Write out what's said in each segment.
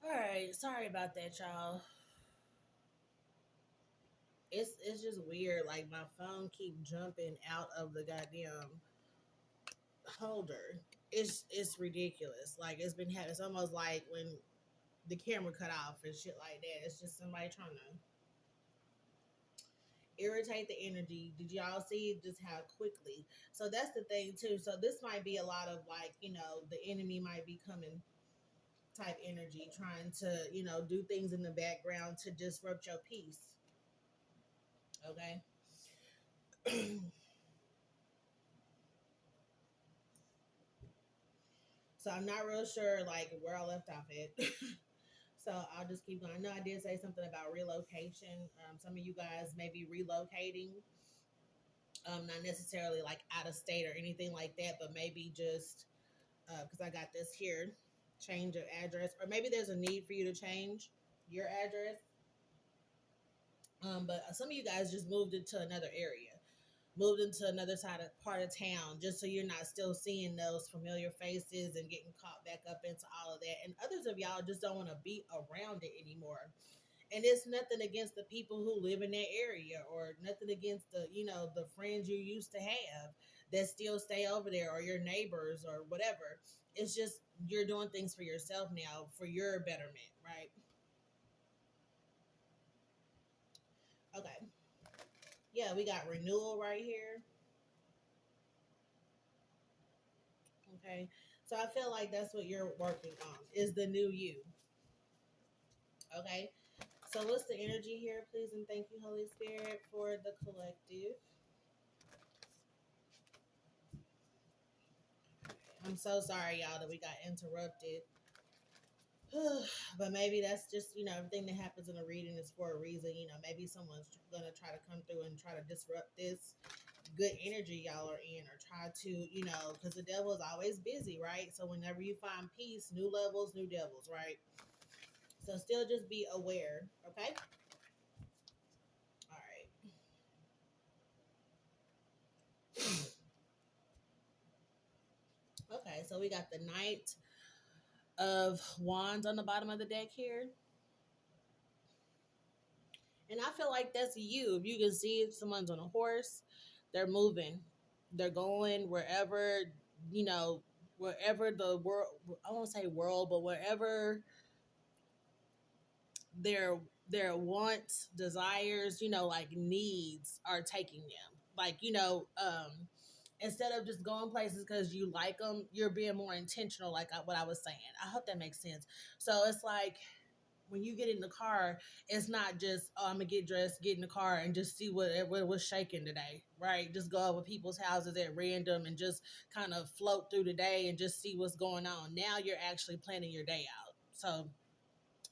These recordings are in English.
All right, sorry about that, y'all. It's just weird. Like my phone keep jumping out of the goddamn holder. It's ridiculous. Like it's been having. It's almost like when the camera cut off and shit like that. It's just somebody trying to irritate the energy. Did y'all see just how quickly? So that's the thing too. So this might be a lot of like the enemy might be coming type energy, trying to do things in the background to disrupt your peace. Okay. So I'm not real sure like where I left off at. So I'll just keep going. I know I did say something about relocation. Some of you guys may be relocating, not necessarily like out of state or anything like that, but maybe just because I got this here, change of address, or maybe there's a need for you to change your address. But some of you guys just moved into another area, moved into another side of part of town, just so you're not still seeing those familiar faces and getting caught back up into all of that. And others of y'all just don't want to be around it anymore. And it's nothing against the people who live in that area, or nothing against the friends you used to have that still stay over there, or your neighbors or whatever. It's just you're doing things for yourself now for your betterment, right? Okay. Yeah, we got renewal right here. Okay. So I feel like that's what you're working on is the new you. Okay. So what's the energy here, please? And thank you, Holy Spirit, for the collective. I'm so sorry, y'all, that we got interrupted. But maybe that's just, everything that happens in a reading is for a reason. Maybe someone's going to try to come through and try to disrupt this good energy y'all are in, or try to, because the devil is always busy, right? So whenever you find peace, new levels, new devils, right? So still just be aware, okay? All right. Okay, so we got the Knight of Wands on the bottom of the deck here. And I feel like that's you. If you can see if someone's on a horse, they're moving. They're going wherever, you know, wherever the world, I won't say world, but wherever their their wants, desires, like needs are taking them. Like, instead of just going places because you like them, you're being more intentional, like what I was saying. I hope that makes sense. So it's like when you get in the car, it's not just, oh, I'm gonna get dressed, get in the car, and just see what was shaking today, right? Just go over people's houses at random and just kind of float through the day and just see what's going on. Now you're actually planning your day out. So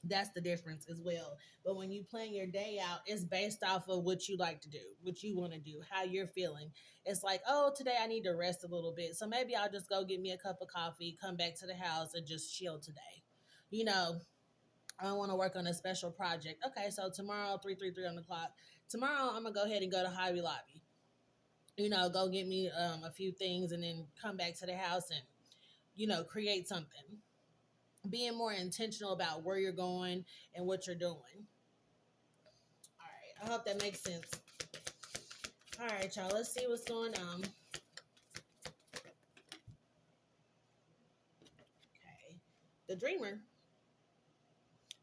that's the difference as well. But when you plan your day out, it's based off of what you like to do, what you want to do, how you're feeling. It's like, oh, today I need to rest a little bit. So maybe I'll just go get me a cup of coffee, come back to the house, and just chill today. You know, I want to work on a special project. Okay, so tomorrow, 3:33 on the clock. Tomorrow, I'm gonna go ahead and go to Hobby Lobby. Go get me a few things, and then come back to the house and create something. Being more intentional about where you're going and what you're doing. All right, I hope that makes sense. All right, y'all. Let's see what's going on. Okay, the Dreamer.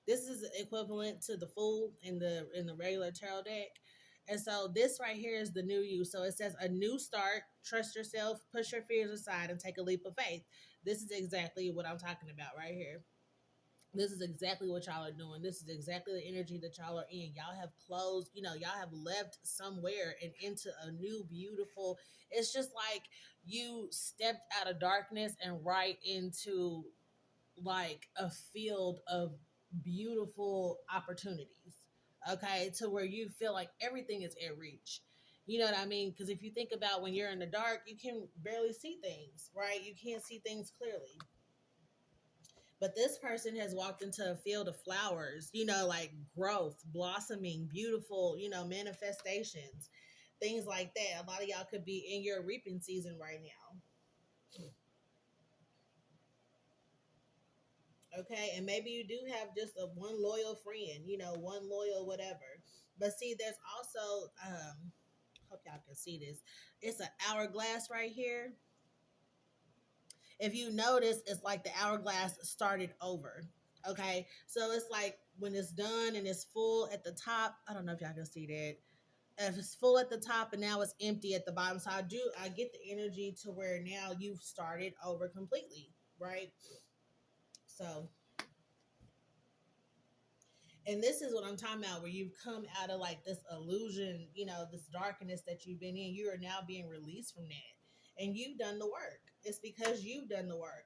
This is equivalent to the Fool in the regular tarot deck. And so this right here is the new you. So it says a new start, trust yourself, push your fears aside, and take a leap of faith. This is exactly what I'm talking about right here. This is exactly what y'all are doing. This is exactly the energy that y'all are in. Y'all have closed, y'all have left somewhere and into a new, beautiful. It's just like you stepped out of darkness and right into like a field of beautiful opportunities. Okay, to where you feel like everything is at reach. You know what I mean? Because if you think about when you're in the dark, you can barely see things, right? You can't see things clearly. But this person has walked into a field of flowers, like growth, blossoming, beautiful, manifestations, things like that. A lot of y'all could be in your reaping season right now. Okay, and maybe you do have just a one loyal friend, one loyal whatever. But see, there's also hope y'all can see this. It's an hourglass right here. If you notice, it's like the hourglass started over. Okay, so it's like when it's done and it's full at the top. I don't know if y'all can see that. If it's full at the top and now it's empty at the bottom, so I get the energy to where now you've started over completely, right? So, and this is what I'm talking about, where you've come out of like this illusion, this darkness that you've been in. You are now being released from that, and you've done the work. It's because you've done the work.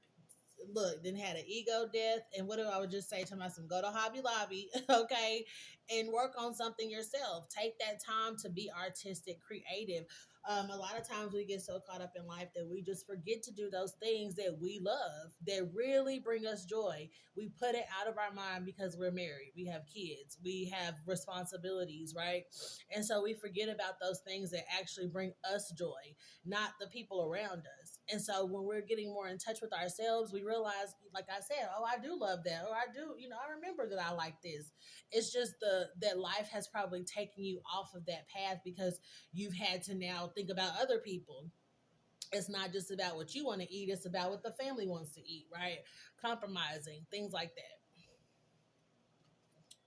Look, then had an ego death, and what do I would just say to myself? Go to Hobby Lobby, okay, and work on something yourself. Take that time to be artistic, creative. A lot of times we get so caught up in life that we just forget to do those things that we love, that really bring us joy. We put it out of our mind because we're married, we have kids, we have responsibilities, right? And so we forget about those things that actually bring us joy, not the people around us. And so when we're getting more in touch with ourselves, we realize, like I said, oh, I do love that, or I do, I remember that I like this. It's just that life has probably taken you off of that path because you've had to now think about other people. It's not just about what you want to eat, it's about what the family wants to eat, right? Compromising, things like that.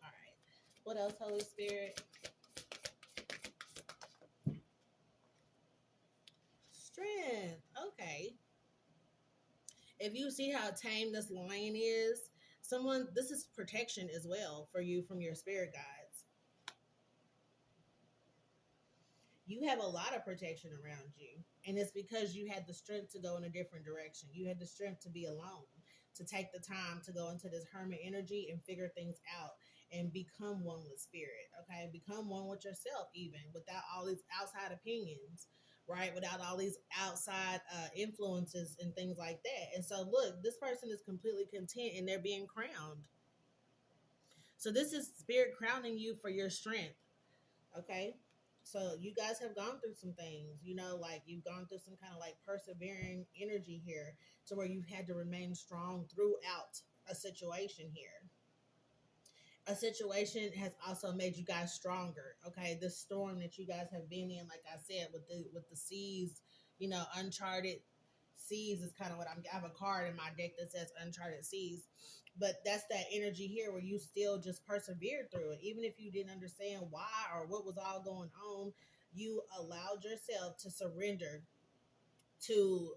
All right. What else, Holy Spirit? Strength. Okay. If you see how tame this lion is, this is protection as well for you from your spirit guides. You have a lot of protection around you. And it's because you had the strength to go in a different direction. You had the strength to be alone, to take the time to go into this hermit energy and figure things out and become one with spirit. Okay. Become one with yourself, even without all these outside opinions, right? Without all these outside influences and things like that. And so, look, this person is completely content and they're being crowned. So, this is spirit crowning you for your strength. Okay. So you guys have gone through some things, like you've gone through some kind of like persevering energy here to where you've had to remain strong throughout a situation here. A situation has also made you guys stronger. Okay. This storm that you guys have been in, like I said, with the seas, uncharted seas is kind of what I have a card in my deck that says uncharted seas. But that's that energy here where you still just persevered through it. Even if you didn't understand why or what was all going on, you allowed yourself to surrender to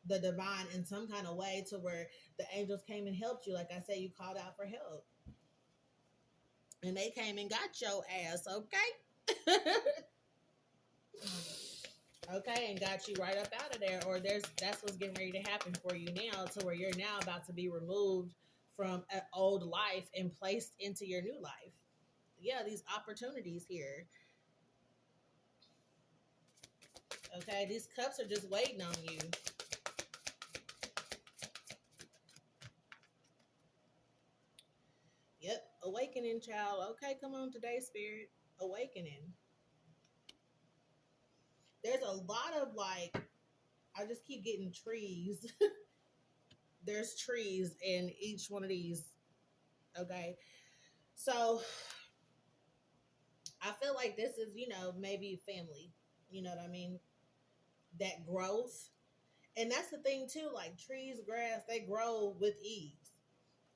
the divine in some kind of way, to where the angels came and helped you. Like I said, you called out for help and they came and got your ass, okay? Okay, and got you right up out of there. Or that's what's getting ready to happen for you now, to where you're now about to be removed from an old life and placed into your new life. Yeah, these opportunities here. Okay, these cups are just waiting on you. Yep, awakening, child. Okay, come on today, spirit. Awakening. There's a lot of like, I just keep getting trees. There's trees in each one of these. Okay, so I feel like this is, maybe family. You know what I mean? That growth. And that's the thing too, like trees, grass, they grow with ease.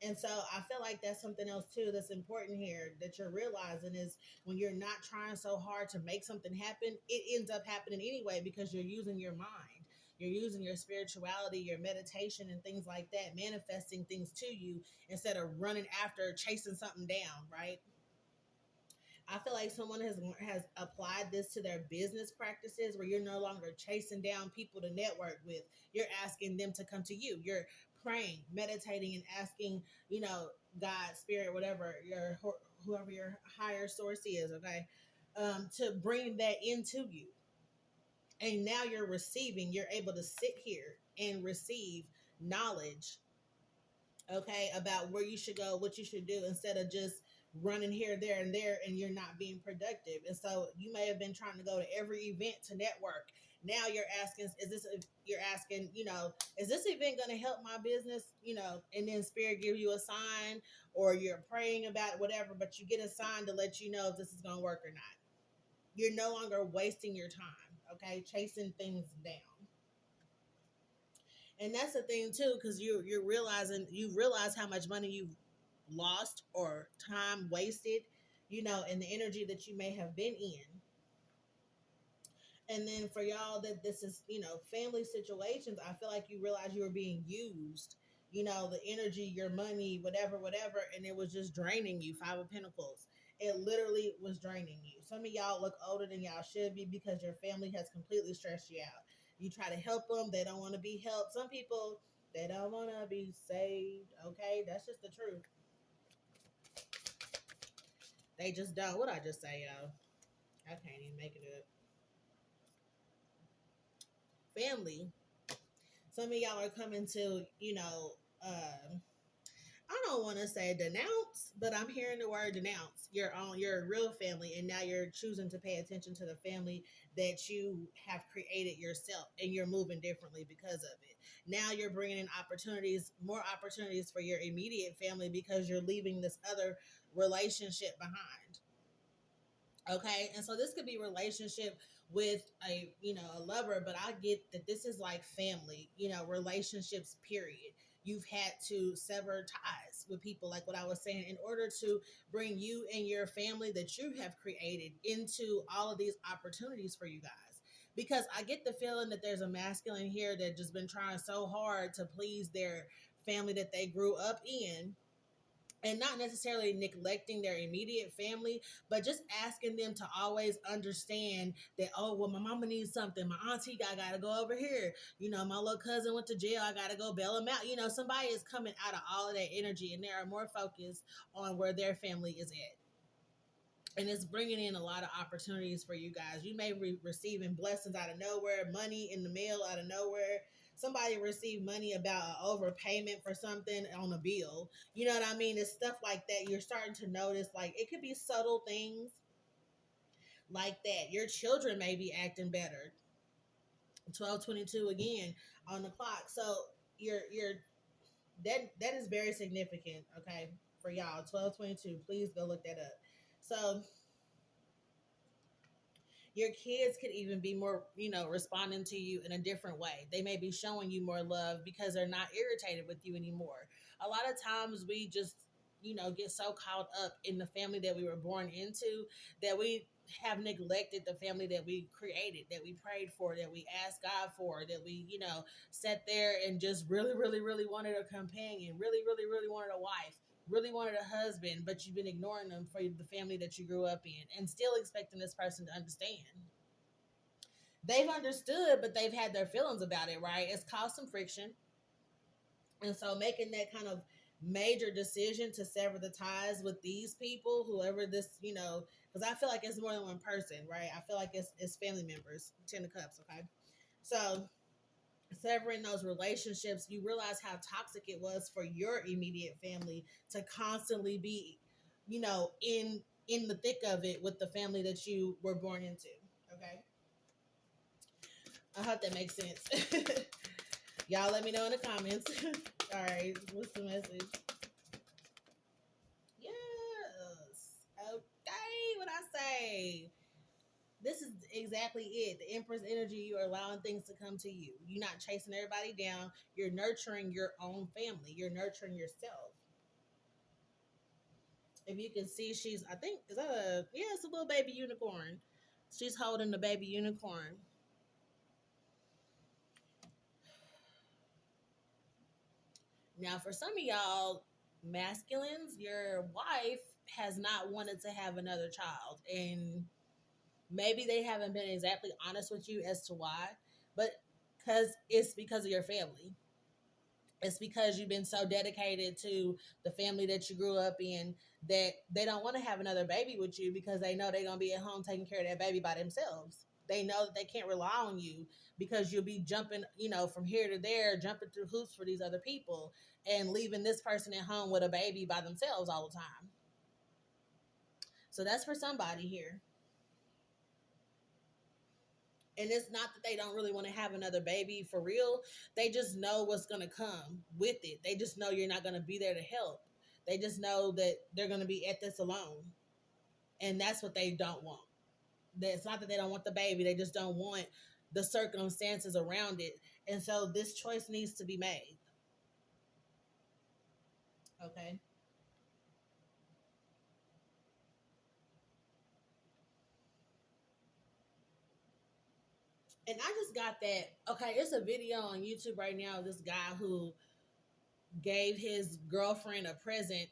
And so I feel like that's something else too that's important here that you're realizing is when you're not trying so hard to make something happen, it ends up happening anyway because you're using your mind. You're using your spirituality, your meditation, and things like that, manifesting things to you instead of running after chasing something down, right? I feel like someone has applied this to their business practices where you're no longer chasing down people to network with. You're asking them to come to you. You're praying, meditating, and asking, God, spirit, whatever whoever your higher source is, okay, to bring that into you. And now you're receiving. You're able to sit here and receive knowledge, okay, about where you should go, what you should do, instead of just running here, there, and there, and you're not being productive. And so you may have been trying to go to every event to network. Now you're asking, you're asking, is this event going to help my business? And then spirit gives you a sign, or you're praying about whatever, but you get a sign to let you know if this is going to work or not. You're no longer wasting your time, okay, chasing things down. And that's the thing too, because you realize how much money you've lost or time wasted, and the energy that you may have been in. And then for y'all that this is, family situations, I feel like you realize you were being used, the energy, your money, whatever, and it was just draining you. Five of Pentacles. It literally was draining you. Some of y'all look older than y'all should be because your family has completely stressed you out. You try to help them, they don't want to be helped. Some people, they don't want to be saved. Okay, that's just the truth. They just don't. What I just say, y'all? I can't even make it up. Family. Some of y'all are coming to, I don't want to say denounce, but I'm hearing the word denounce your real family, and now you're choosing to pay attention to the family that you have created yourself, and you're moving differently because of it. Now you're bringing in more opportunities for your immediate family because you're leaving this other relationship behind. Okay, and so this could be relationship with a lover, but I get that this is like family, relationships, period. You've had to sever ties with people, like what I was saying, in order to bring you and your family that you have created into all of these opportunities for you guys. Because I get the feeling that there's a masculine here that just been trying so hard to please their family that they grew up in, and not necessarily neglecting their immediate family, but just asking them to always understand that, oh, well, my mama needs something. My auntie, I got to go over here. My little cousin went to jail. I got to go bail him out. Somebody is coming out of all of that energy, and they are more focused on where their family is at. And it's bringing in a lot of opportunities for you guys. You may be receiving blessings out of nowhere, money in the mail out of nowhere. Somebody received money about an overpayment for something on a bill. You know what I mean? It's stuff like that. You're starting to notice, like, it could be subtle things like that. Your children may be acting better. 1222 again on the clock. So you're that is very significant, okay, for y'all. 1222. Please go look that up. So your kids could even be more, responding to you in a different way. They may be showing you more love because they're not irritated with you anymore. A lot of times we just, get so caught up in the family that we were born into that we have neglected the family that we created, that we prayed for, that we asked God for, that we, sat there and just really, really, really wanted a companion, really, really, really wanted a wife, really wanted a husband, but you've been ignoring them for the family that you grew up in and still expecting this person to understand. They've understood, but they've had their feelings about it, right? It's caused some friction. And so making that kind of major decision to sever the ties with these people, whoever this, because I feel like it's more than one person, right? I feel like it's family members. 10 of Cups, okay? So severing those relationships, you realize how toxic it was for your immediate family to constantly be, in the thick of it with the family that you were born into. Okay, I hope that makes sense. Y'all let me know in the comments. All right, what's the message? Yes. Okay, what I say? This is exactly it. The Empress energy, you are allowing things to come to you. You're not chasing everybody down. You're nurturing your own family. You're nurturing yourself. If you can see, I think, it's a little baby unicorn. She's holding the baby unicorn. Now, for some of y'all masculines, your wife has not wanted to have another child. And maybe they haven't been exactly honest with you as to why, but because of your family. It's because you've been so dedicated to the family that you grew up in that they don't want to have another baby with you because they know they're going to be at home taking care of that baby by themselves. They know that they can't rely on you because you'll be jumping, from here to there, jumping through hoops for these other people and leaving this person at home with a baby by themselves all the time. So that's for somebody here. And it's not that they don't really want to have another baby for real. They just know what's going to come with it. They just know you're not going to be there to help. They just know that they're going to be at this alone. And that's what they don't want. It's not that they don't want the baby. They just don't want the circumstances around it. And so this choice needs to be made. Okay. And I just got that. Okay, it's a video on YouTube right now of this guy who gave his girlfriend a present,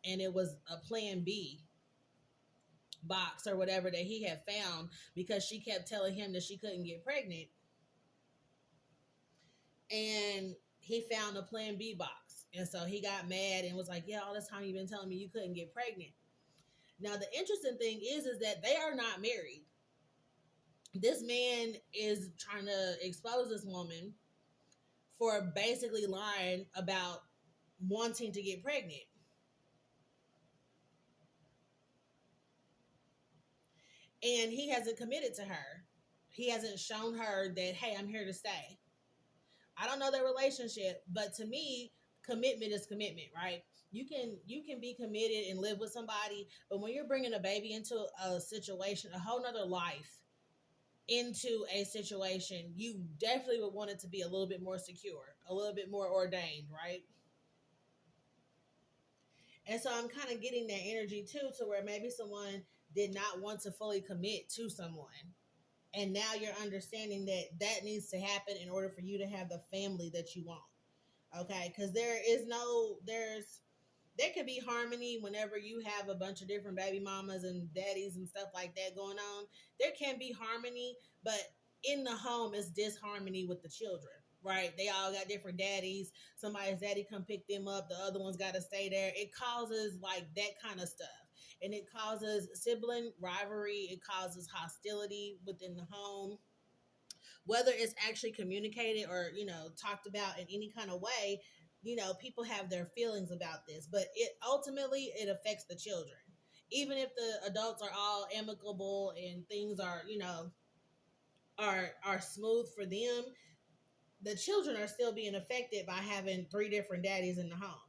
and it was a plan B box or whatever that he had found because she kept telling him that she couldn't get pregnant. And he found a plan B box. And so he got mad and was like, yeah, all this time you've been telling me you couldn't get pregnant. Now the interesting thing is that they are not married. This man is trying to expose this woman for basically lying about wanting to get pregnant. And he hasn't committed to her. He hasn't shown her that, hey, I'm here to stay. I don't know their relationship, but to me, commitment is commitment, right? You can be committed and live with somebody, but when you're bringing a baby into a situation, a whole nother life into a situation, you definitely would want it to be a little bit more secure, a little bit more ordained, right? And so I'm kind of getting that energy too, to where maybe someone did not want to fully commit to someone. And now you're understanding that that needs to happen in order for you to have the family that you want. Okay? Because there can be harmony whenever you have a bunch of different baby mamas and daddies and stuff like that going on. There can be harmony, but in the home is disharmony with the children, right? They all got different daddies. Somebody's daddy come pick them up, the other one's got to stay there. It causes like that kind of stuff. And it causes sibling rivalry, it causes hostility within the home, whether it's actually communicated or talked about in any kind of way. People have their feelings about this, but it affects the children. Even if the adults are all amicable and things are smooth for them, the children are still being affected by having three different daddies in the home.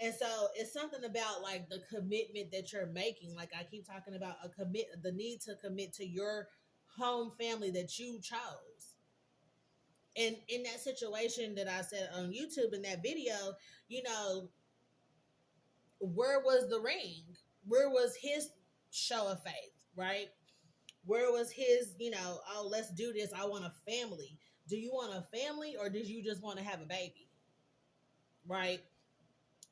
And so it's something about like the commitment that you're making. Like I keep talking about the need to commit to your home family that you chose. And in that situation that I said on YouTube in that video, you know, where was the ring? Where was his show of faith, right? Where was his, oh, let's do this. I want a family. Do you want a family or did you just want to have a baby? Right?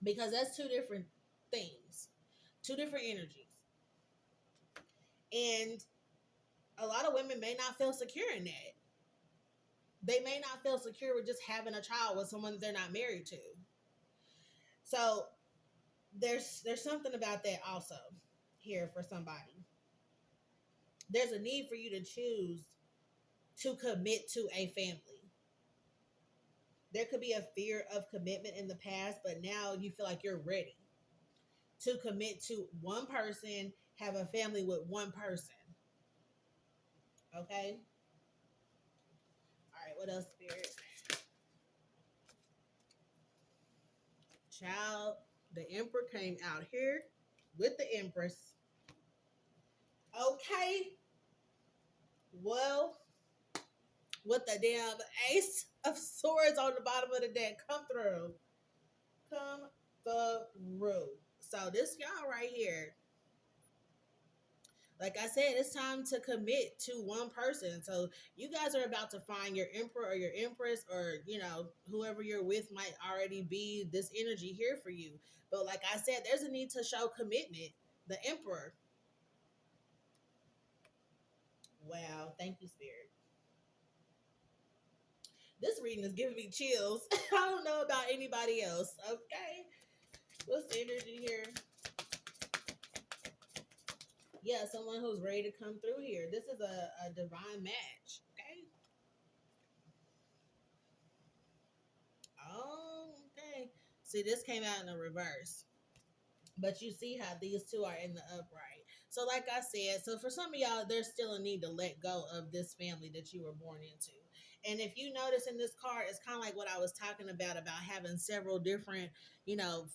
Because that's two different things, two different energies. And a lot of women may not feel secure in that. They may not feel secure with just having a child with someone that they're not married to. So there's something about that also here for somebody. There's a need for you to choose to commit to a family. There could be a fear of commitment in the past, but now you feel like you're ready to commit to one person, have a family with one person. Okay? All right, what else, Spirit? Child, the Emperor came out here with the Empress. Okay. Well, with the damn Ace of Swords on the bottom of the deck. Come through. Come through. So this y'all right here, like I said, it's time to commit to one person. So you guys are about to find your Emperor or your Empress, or whoever you're with might already be this energy here for you. But like I said, there's a need to show commitment. The Emperor. Wow. Thank you, Spirit. This reading is giving me chills. I don't know about anybody else. Okay. What's the energy here? Yeah, someone who's ready to come through here. This is a divine match. Okay. Oh, okay. See, this came out in the reverse. But you see how these two are in the upright. So, like I said, so for some of y'all, there's still a need to let go of this family that you were born into. And if you notice in this card, it's kind of like what I was talking about having several different,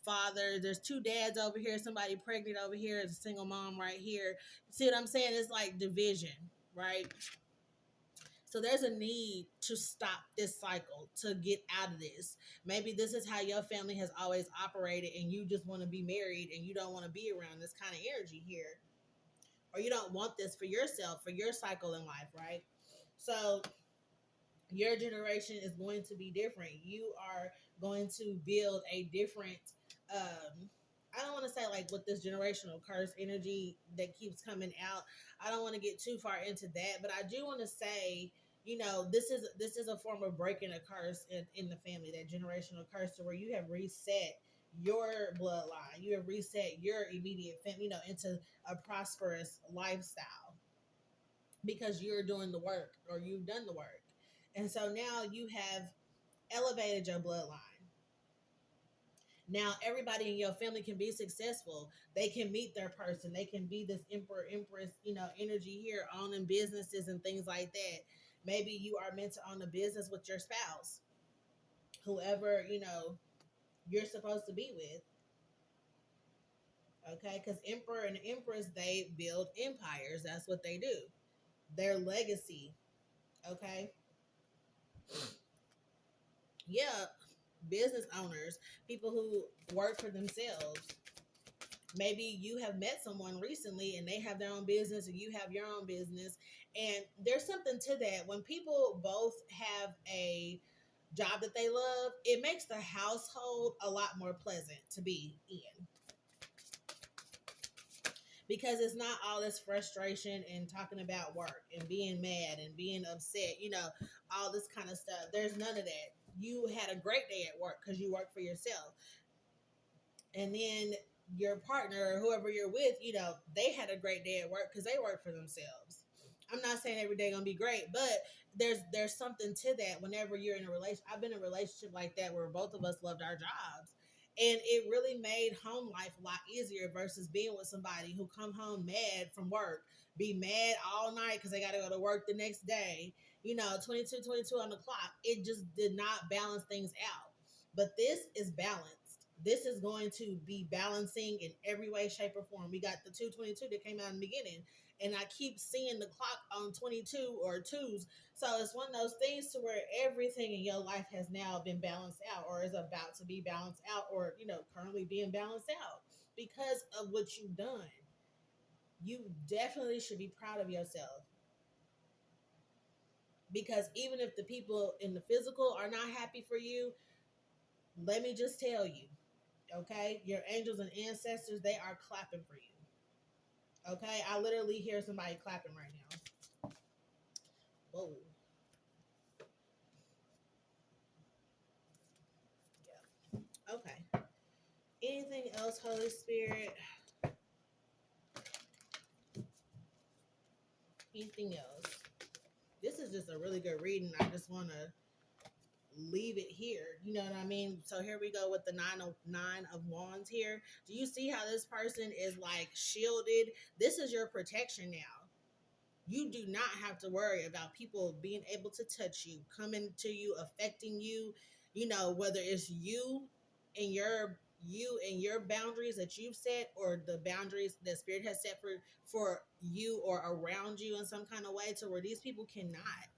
fathers. There's two dads over here, somebody pregnant over here, is a single mom right here. See what I'm saying? It's like division, right? So there's a need to stop this cycle, to get out of this. Maybe this is how your family has always operated and you just want to be married and you don't want to be around this kind of energy here. Or you don't want this for yourself, for your cycle in life, right? So your generation is going to be different. You are going to build a different I don't want to say like with this generational curse energy that keeps coming out. I don't want to get too far into that, but I do want to say, this is a form of breaking a curse in the family, that generational curse, to where you have reset your bloodline, you have reset your immediate family, into a prosperous lifestyle because you're doing the work, or you've done the work. And so now you have elevated your bloodline. Now everybody in your family can be successful. They can meet their person. They can be this emperor, empress, energy here, owning businesses and things like that. Maybe you are meant to own a business with your spouse, whoever, you're supposed to be with. Okay. Because emperor and empress, they build empires. That's what they do. Their legacy. Okay. Yeah. Business owners, people who work for themselves. Maybe you have met someone recently and they have their own business and you have your own business. And there's something to that. When people both have a job that they love, it makes the household a lot more pleasant to be in, because it's not all this frustration and talking about work and being mad and being upset, all this kind of stuff. There's none of that. You had a great day at work because you work for yourself. And then your partner or whoever you're with, they had a great day at work because they work for themselves. I'm not saying every day gonna be great, but there's something to that. Whenever you're in a relationship, I've been in a relationship like that where both of us loved our jobs, and it really made home life a lot easier versus being with somebody who come home mad from work, be mad all night because they got to go to work the next day. 22 on the clock. It just did not balance things out. But this is balanced. This is going to be balancing in every way, shape, or form. We got the 222 that came out in the beginning, and I keep seeing the clock on 22 or twos. So it's one of those things to where everything in your life has now been balanced out, or is about to be balanced out, or currently being balanced out because of what you've done. You definitely should be proud of yourself, because even if the people in the physical are not happy for you, let me just tell you, okay, your angels and ancestors, they are clapping for you. Okay, I literally hear somebody clapping right now. Whoa. Yeah. Okay. Anything else, Holy Spirit? Anything else? This is just a really good reading. I just want to leave it here. You know what I mean? So here we go with the nine of wands here. Do you see how this person is like shielded? This is your protection now. You do not have to worry about people being able to touch you, coming to you, affecting you, whether it's you and your boundaries that you've set, or the boundaries that spirit has set for you or around you in some kind of way, to where these people cannot.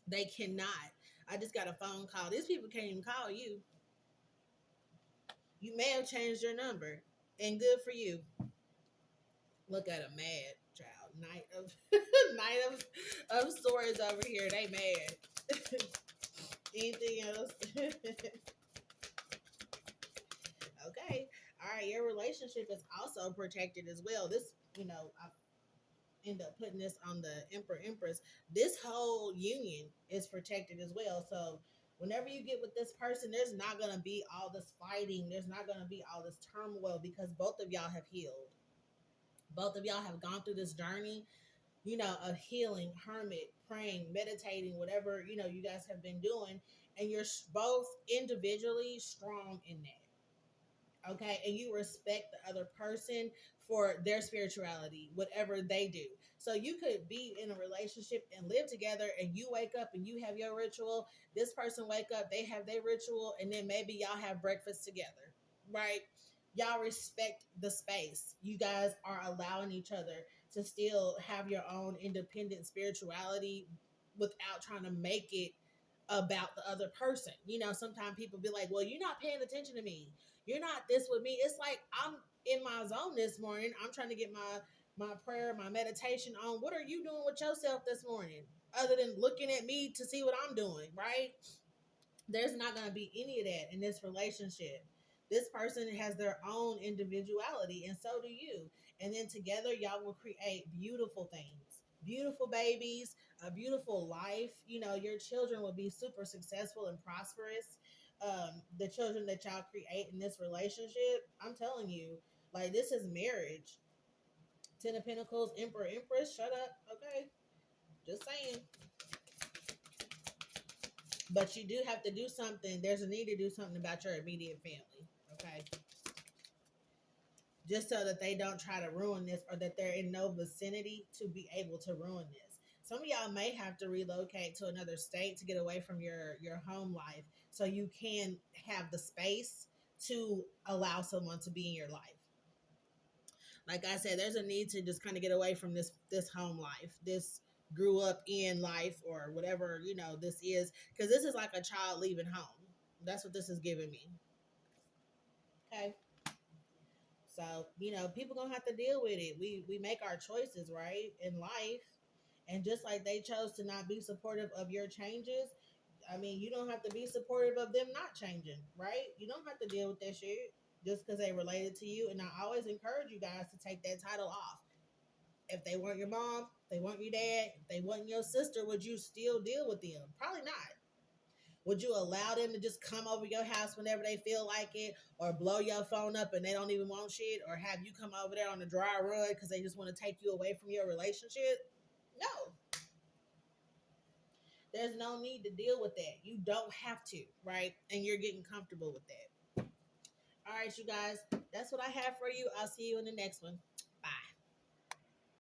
They cannot. I just got a phone call. These people can't even call you. You may have changed your number, and good for you. Look at a mad child. Knight of Knight of swords over here. They mad. Anything else? Okay. All right. Your relationship is also protected as well. This, I end up putting this on the Emperor Empress. This whole union is protected as well. So whenever you get with this person, there's not gonna be all this fighting. There's not gonna be all this turmoil, because both of y'all have healed. Both of y'all have gone through this journey, of healing, hermit, praying, meditating, whatever, you guys have been doing. And you're both individually strong in that. Okay, and you respect the other person for their spirituality, whatever they do. So you could be in a relationship and live together, and you wake up and you have your ritual. This person wake up, they have their ritual, and then maybe y'all have breakfast together, right? Y'all respect the space. You guys are allowing each other to still have your own independent spirituality without trying to make it about the other person. You know, sometimes people be like, well, you're not paying attention to me, you're not this with me. It's like, I'm in my zone this morning. I'm trying to get my prayer, my meditation on. What are you doing with yourself this morning? Other than looking at me to see what I'm doing, right? There's not going to be any of that in this relationship. This person has their own individuality, and so do you. And then together, y'all will create beautiful things, beautiful babies, a beautiful life. You know, your children will be super successful and prosperous. The children that y'all create in this relationship, I'm telling you, like, this is marriage. Ten of Pentacles, Emperor, Empress, shut up. Okay. Just saying. But you do have to do something. There's a need to do something about your immediate family. Okay. Just so that they don't try to ruin this, or that they're in no vicinity to be able to ruin this. Some of y'all may have to relocate to another state to get away from your home life, so you can have the space to allow someone to be in your life. Like I said, there's a need to just kind of get away from this home life, this grew up in life, or whatever, you know, this is, because this is like a child leaving home. That's what this is giving me. Okay. So, you know, people gonna have to deal with it. We make our choices, right, in life. And just like they chose to not be supportive of your changes, I mean, you don't have to be supportive of them not changing, right? You don't have to deal with that shit just because they related to you. And I always encourage you guys to take that title off. If they weren't your mom, if they weren't your dad, if they wasn't your sister, would you still deal with them? Probably not. Would you allow them to just come over your house whenever they feel like it, or blow your phone up and they don't even want shit, or have you come over there on the dry run because they just want to take you away from your relationship? No. There's no need to deal with that. You don't have to, right? And you're getting comfortable with that. All right, you guys, that's what I have for you. I'll see you in the next one.